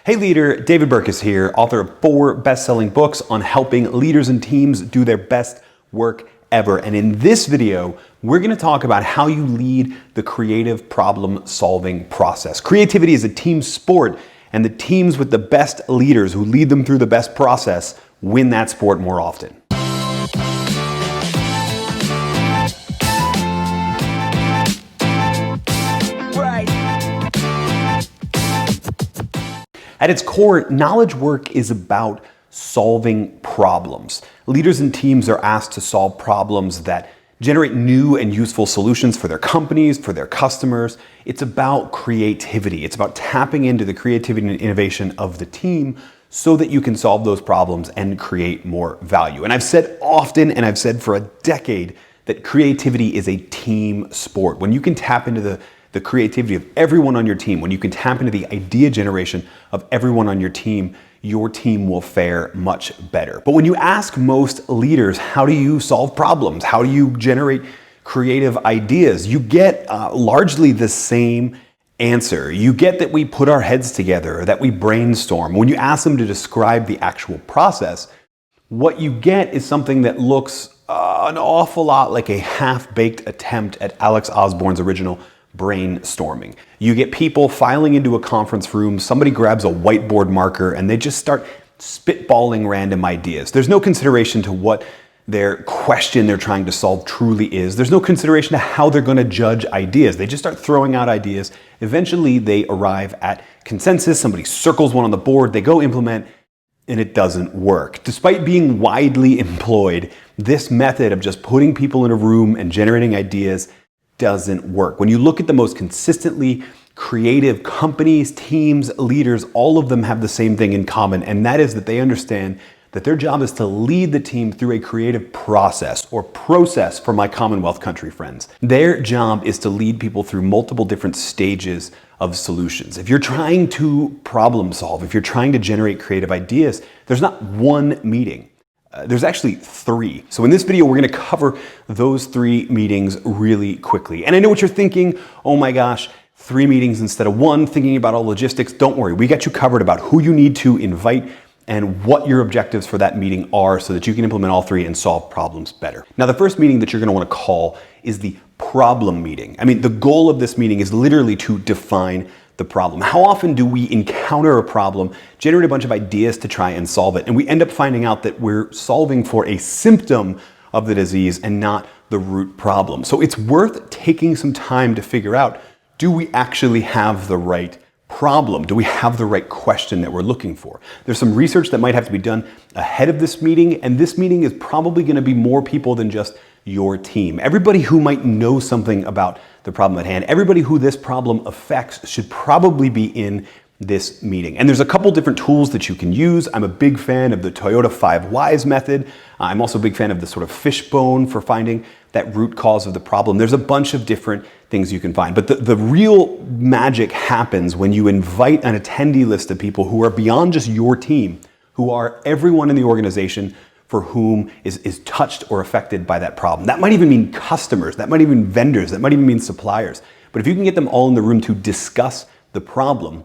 Hey leader, David Burkus here, author of 4 best-selling books on helping leaders and teams do their best work ever. And in this video, we're going to talk about how you lead the creative problem-solving process. Creativity is a team sport, and the teams with the best leaders who lead them through the best process win that sport more often. At its core, knowledge work is about solving problems. Leaders and teams are asked to solve problems that generate new and useful solutions for their companies, for their customers. It's about creativity. It's about tapping into the creativity and innovation of the team so that you can solve those problems and create more value. And I've said often, and I've said for a decade, that creativity is a team sport. When you can tap into the creativity of everyone on your team, when you can tap into the idea generation of everyone on your team will fare much better. But when you ask most leaders, how do you solve problems? How do you generate creative ideas? You get largely the same answer. You get that we put our heads together, that we brainstorm. When you ask them to describe the actual process, what you get is something that looks an awful lot like a half-baked attempt at Alex Osborne's original brainstorming. You get people filing into a conference room, somebody grabs a whiteboard marker, and they just start spitballing random ideas. There's no consideration to what their question they're trying to solve truly is. There's no consideration to how they're going to judge ideas. They just start throwing out ideas. Eventually, they arrive at consensus. Somebody circles one on the board, they go implement, and it doesn't work. Despite being widely employed, this method of just putting people in a room and generating ideas doesn't work. When you look at the most consistently creative companies, teams, leaders, all of them have the same thing in common, and that is that they understand that their job is to lead the team through a creative process, or process for my Commonwealth country friends. Their job is to lead people through multiple different stages of solutions. If you're trying to problem solve, if you're trying to generate creative ideas, there's not one meeting. There's actually 3. So in this video, we're going to cover those 3 meetings really quickly. And I know what you're thinking, oh my gosh, 3 meetings instead of 1, thinking about all logistics. Don't worry, we got you covered about who you need to invite and what your objectives for that meeting are so that you can implement all 3 and solve problems better. Now, the first meeting that you're going to want to call is the problem meeting. I mean, the goal of this meeting is literally to define the problem. How often do we encounter a problem, generate a bunch of ideas to try and solve it, and we end up finding out that we're solving for a symptom of the disease and not the root problem? So it's worth taking some time to figure out, do we actually have the right problem? Do we have the right question that we're looking for? There's some research that might have to be done ahead of this meeting, and this meeting is probably going to be more people than just your team. Everybody who might know something about the problem at hand, everybody who this problem affects should probably be in this meeting. And there's a couple different tools that you can use. I'm a big fan of the Toyota 5 Whys method. I'm also a big fan of the sort of fishbone for finding that root cause of the problem. There's a bunch of different things you can find. But the real magic happens when you invite an attendee list of people who are beyond just your team, who are everyone in the organization for whom is touched or affected by that problem. That might even mean customers, that might even mean vendors, that might even mean suppliers. But if you can get them all in the room to discuss the problem,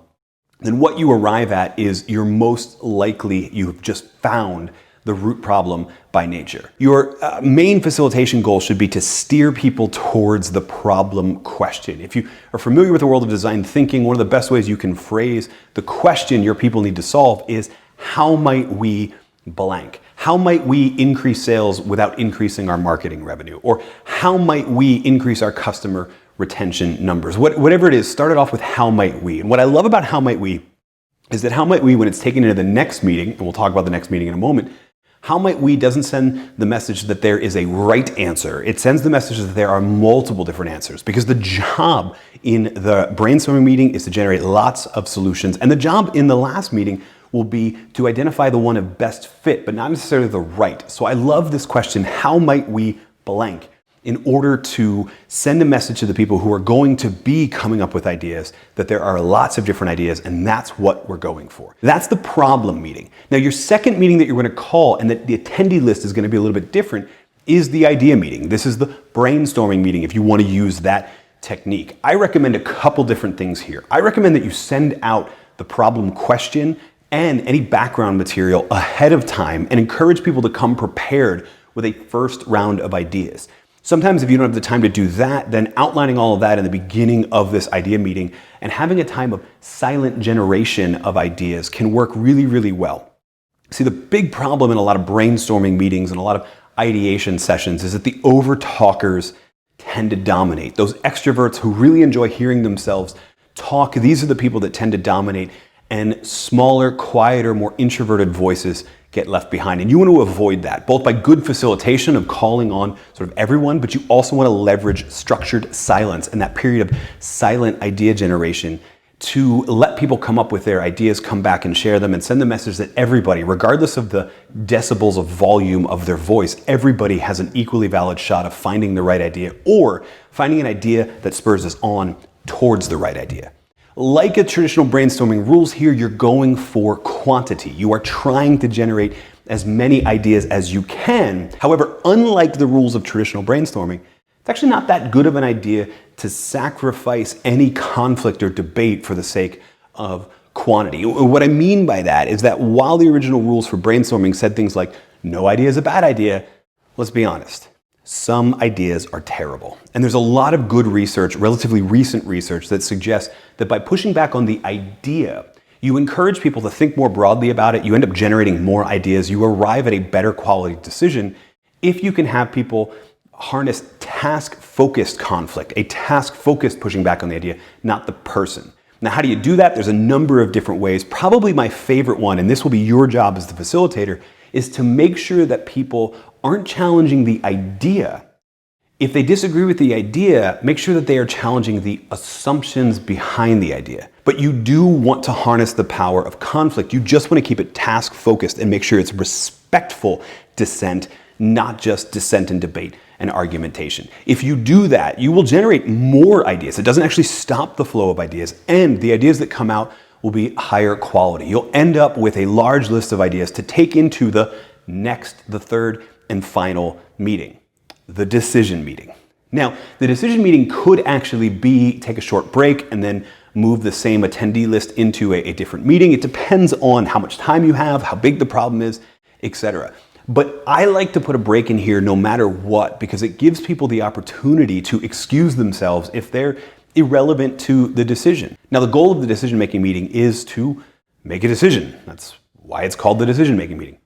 then what you arrive at is you're most likely you've just found the root problem by nature. Your main facilitation goal should be to steer people towards the problem question. If you are familiar with the world of design thinking, one of the best ways you can phrase the question your people need to solve is, how might we blank? How might we increase sales without increasing our marketing revenue? Or how might we increase our customer retention numbers? Whatever it is, start it off with how might we. And what I love about how might we is that how might we, when it's taken into the next meeting, and we'll talk about the next meeting in a moment, how might we doesn't send the message that there is a right answer. It sends the message that there are multiple different answers, because the job in the brainstorming meeting is to generate lots of solutions. And the job in the last meeting will be to identify the one of best fit, but not necessarily the right. So I love this question, how might we blank, in order to send a message to the people who are going to be coming up with ideas that there are lots of different ideas, and that's what we're going for. That's the problem meeting. Now, your second meeting that you're going to call, and that the attendee list is going to be a little bit different, is the idea meeting. This is the brainstorming meeting if you want to use that technique. I recommend a couple different things here. I recommend that you send out the problem question, and any background material ahead of time and encourage people to come prepared with a first round of ideas. Sometimes if you don't have the time to do that, then outlining all of that in the beginning of this idea meeting and having a time of silent generation of ideas can work really, really well. See, the big problem in a lot of brainstorming meetings and a lot of ideation sessions is that the over-talkers tend to dominate. Those extroverts who really enjoy hearing themselves talk, these are the people that tend to dominate, and smaller, quieter, more introverted voices get left behind. And you want to avoid that, both by good facilitation of calling on sort of everyone, but you also want to leverage structured silence and that period of silent idea generation to let people come up with their ideas, come back and share them, and send the message that everybody, regardless of the decibels of volume of their voice, everybody has an equally valid shot of finding the right idea or finding an idea that spurs us on towards the right idea. Like a traditional brainstorming rules here, you're going for quantity. You are trying to generate as many ideas as you can. However, unlike the rules of traditional brainstorming, it's actually not that good of an idea to sacrifice any conflict or debate for the sake of quantity. What I mean by that is that while the original rules for brainstorming said things like, no idea is a bad idea, let's be honest. Some ideas are terrible. And there's a lot of good research, relatively recent research, that suggests that by pushing back on the idea, you encourage people to think more broadly about it, you end up generating more ideas, you arrive at a better quality decision if you can have people harness task-focused conflict, a task-focused pushing back on the idea, not the person. Now, how do you do that? There's a number of different ways. Probably my favorite one, and this will be your job as the facilitator, is to make sure that people aren't challenging the idea. If they disagree with the idea, make sure that they are challenging the assumptions behind the idea. But you do want to harness the power of conflict. You just want to keep it task-focused and make sure it's respectful dissent, not just dissent and debate and argumentation. If you do that, you will generate more ideas. It doesn't actually stop the flow of ideas, and the ideas that come out will be higher quality. You'll end up with a large list of ideas to take into the third and final meeting, the decision meeting. Now, the decision meeting could actually be take a short break and then move the same attendee list into a different meeting. It depends on how much time you have, how big the problem is, etc. But I like to put a break in here no matter what, because it gives people the opportunity to excuse themselves if they're irrelevant to the decision. Now, the goal of the decision-making meeting is to make a decision. That's why it's called the decision-making meeting.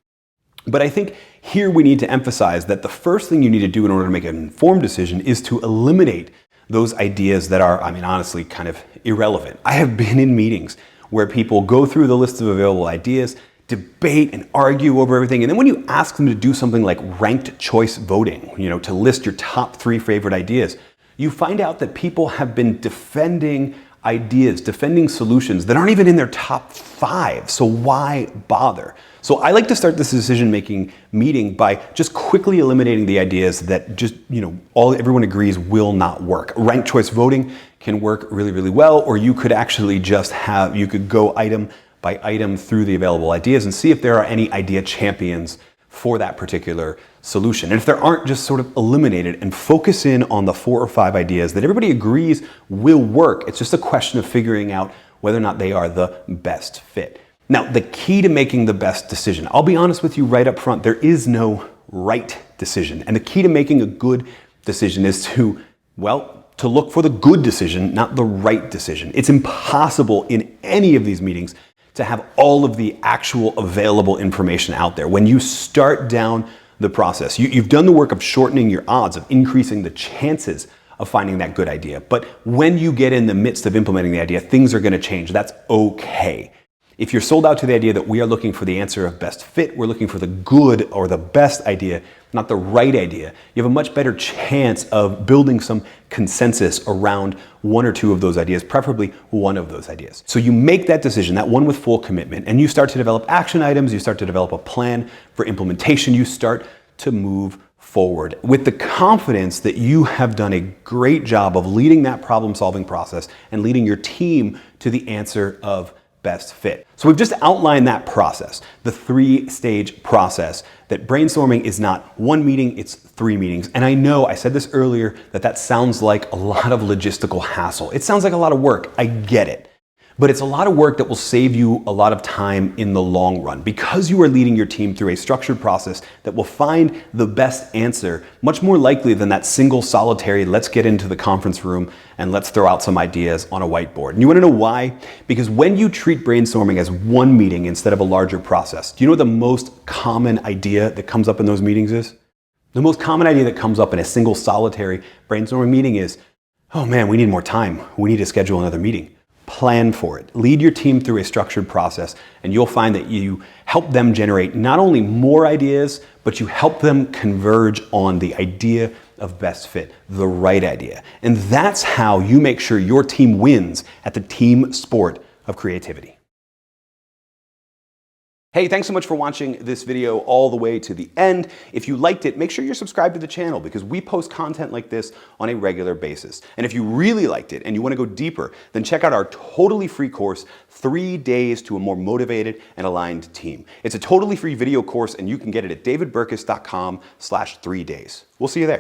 But I think here we need to emphasize that the first thing you need to do in order to make an informed decision is to eliminate those ideas that are, honestly, kind of irrelevant. I have been in meetings where people go through the list of available ideas, debate and argue over everything, and then when you ask them to do something like ranked choice voting, to list your top 3 favorite ideas, you find out that people have been defending ideas, defending solutions that aren't even in their top 5. So why bother? So I like to start this decision-making meeting by just quickly eliminating the ideas that just, everyone agrees will not work. Ranked choice voting can work really, really well, or you could actually just you could go item by item through the available ideas and see if there are any idea champions for that particular solution. And if there aren't, just sort of eliminate it and focus in on the 4 or 5 ideas that everybody agrees will work. It's just a question of figuring out whether or not they are the best fit. Now, the key to making the best decision, I'll be honest with you right up front, there is no right decision. And the key to making a good decision is to look for the good decision, not the right decision. It's impossible in any of these meetings to have all of the actual available information out there. When you start down the process, you've done the work of shortening your odds, of increasing the chances of finding that good idea. But when you get in the midst of implementing the idea, things are going to change. That's okay. If you're sold out to the idea that we are looking for the answer of best fit, we're looking for the good or the best idea, not the right idea, you have a much better chance of building some consensus around 1 or 2 of those ideas, preferably one of those ideas. So you make that decision, that one with full commitment, and you start to develop action items, you start to develop a plan for implementation, you start to move forward with the confidence that you have done a great job of leading that problem-solving process and leading your team to the answer of best fit. So we've just outlined that process, the 3-stage process, that brainstorming is not 1 meeting, it's 3 meetings. And I know I said this earlier that sounds like a lot of logistical hassle. It sounds like a lot of work. I get it. But it's a lot of work that will save you a lot of time in the long run because you are leading your team through a structured process that will find the best answer much more likely than that single solitary, let's get into the conference room and let's throw out some ideas on a whiteboard. And you want to know why? Because when you treat brainstorming as one meeting instead of a larger process, do you know what the most common idea that comes up in those meetings is? The most common idea that comes up in a single solitary brainstorming meeting is, oh man, we need more time. We need to schedule another meeting. Plan for it. Lead your team through a structured process, and you'll find that you help them generate not only more ideas, but you help them converge on the idea of best fit, the right idea. And that's how you make sure your team wins at the team sport of creativity. Hey, thanks so much for watching this video all the way to the end. If you liked it, make sure you're subscribed to the channel because we post content like this on a regular basis. And if you really liked it and you want to go deeper, then check out our totally free course, 3 Days to a More Motivated and Aligned Team. It's a totally free video course and you can get it at davidburkus.com/3days. We'll see you there.